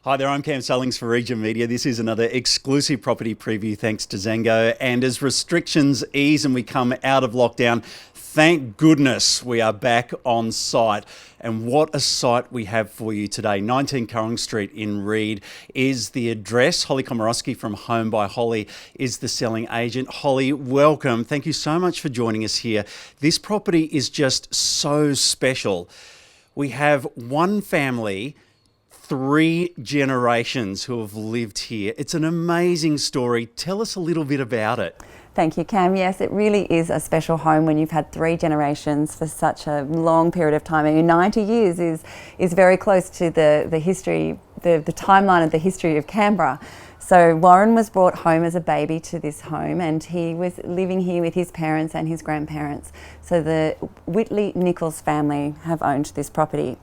Hi there, I'm Cam Sullings for Region Media. This is another exclusive property preview thanks to Zango. And as restrictions ease and we come out of lockdown, thank goodness we are back on site. And what a site we have for you today. 19 Currong Street in Reid is the address. Holly Komorowski from Home by Holly is the selling agent. Holly, welcome. Thank you so much for joining us here. This property is just so special. We have one family, 3 generations who have lived here. It's an amazing story. Tell us a little bit about it. Thank you, Cam. Yes, it really is a special home when you've had 3 generations for such a long period of time. I mean, 90 years is very close to the history, the timeline of the history of Canberra. So Warren was brought home as a baby to this home, and he was living here with his parents and his grandparents. So the Whitley-Nichols family have owned this property.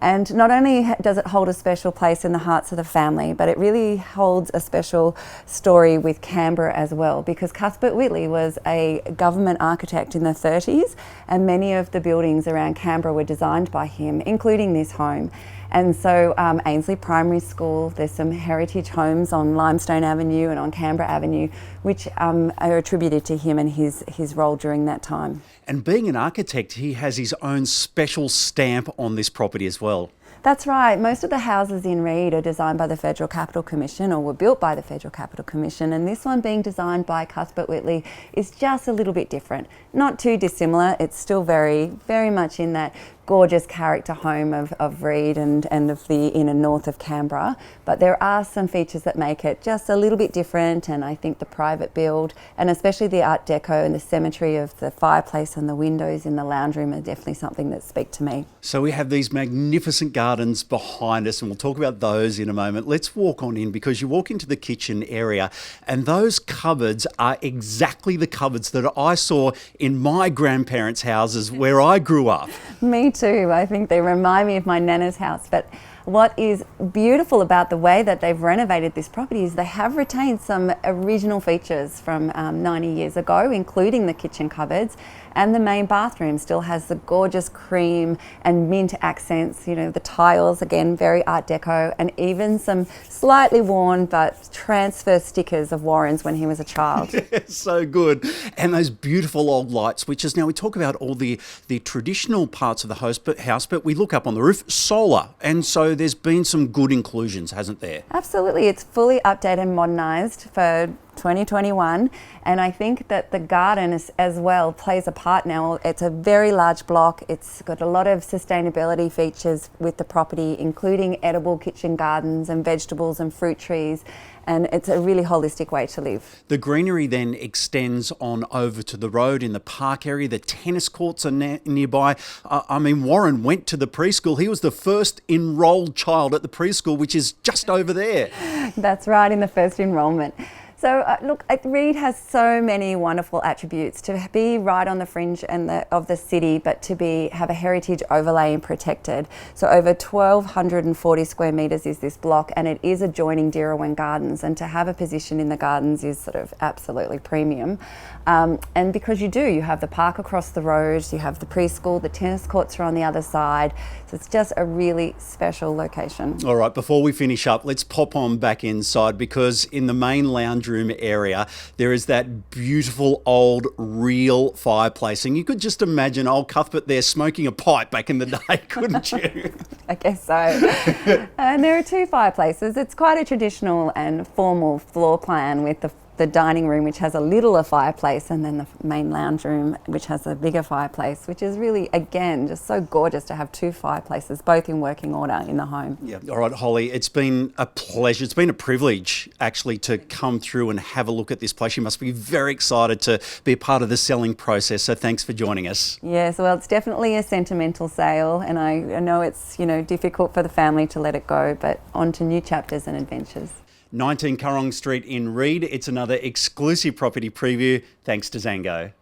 And not only does it hold a special place in the hearts of the family, but it really holds a special story with Canberra as well, because Cuthbert Whitley was a government architect in the 30s, and many of the buildings around Canberra were designed by him, including this home. And so Ainslie Primary School, there's some heritage homes on Limestone Avenue and on Canberra Avenue, which are attributed to him and his role during that time. And being an architect, he has his own special stamp on this property as well. That's right. Most of the houses in Reid are designed by the Federal Capital Commission, or were built by the Federal Capital Commission, and this one being designed by Cuthbert Whitley is just a little bit different. Not too dissimilar. It's still very, very much in that gorgeous character home of Reid and of the inner north of Canberra, but there are some features that make it just a little bit different, and I think the private build and especially the Art Deco and the symmetry of the fireplace and the windows in the lounge room are definitely something that speak to me. So we have these magnificent gardens behind us, and we'll talk about those in a moment. Let's walk on in, because you walk into the kitchen area and those cupboards are exactly the cupboards that I saw in my grandparents' houses where I grew up. Me too. I think they remind me of my nana's house. But what is beautiful about the way that they've renovated this property is they have retained some original features from 90 years ago, including the kitchen cupboards, and the main bathroom still has the gorgeous cream and mint accents, you know, the tiles, again, very Art Deco, and even some slightly worn but transfer stickers of Warren's when he was a child. So good. And those beautiful old light switches. Now, we talk about all the traditional parts of the house, but we look up on the roof, solar. And so there's been some good inclusions, hasn't there? Absolutely. It's fully updated and modernised for 2021, and I think that the garden as well plays a part now. It's a very large block. It's got a lot of sustainability features with the property, including edible kitchen gardens and vegetables and fruit trees, and it's a really holistic way to live. The greenery then extends on over to the road in the park area. The tennis courts are nearby. I mean, Warren went to the preschool. He was the first enrolled child at the preschool, which is just over there. That's right, in the first enrolment. So look, Reid has so many wonderful attributes. To be right on the fringe of the city, but to have a heritage overlay and protected. So over 1,240 square metres is this block, and it is adjoining Dirrawin Gardens. And to have a position in the gardens is sort of absolutely premium. And because you have the park across the road, you have the preschool, the tennis courts are on the other side. So it's just a really special location. All right, before we finish up, let's pop on back inside, because in the main lounge room area, there is that beautiful old real fireplace. And you could just imagine old Cuthbert there smoking a pipe back in the day, couldn't you? I guess so. And there are 2 fireplaces. It's quite a traditional and formal floor plan with the dining room, which has a littler fireplace, and then the main lounge room, which has a bigger fireplace, which is really, again, just so gorgeous to have 2 fireplaces, both in working order in the home. Yeah. All right, Holly, it's been a pleasure. It's been a privilege, actually, to come through and have a look at this place. You must be very excited to be a part of the selling process. So thanks for joining us. Yes, well, it's definitely a sentimental sale, and I know it's, difficult for the family to let it go, but on to new chapters and adventures. 19 Currong Street in Reid. It's another exclusive property preview thanks to Zango.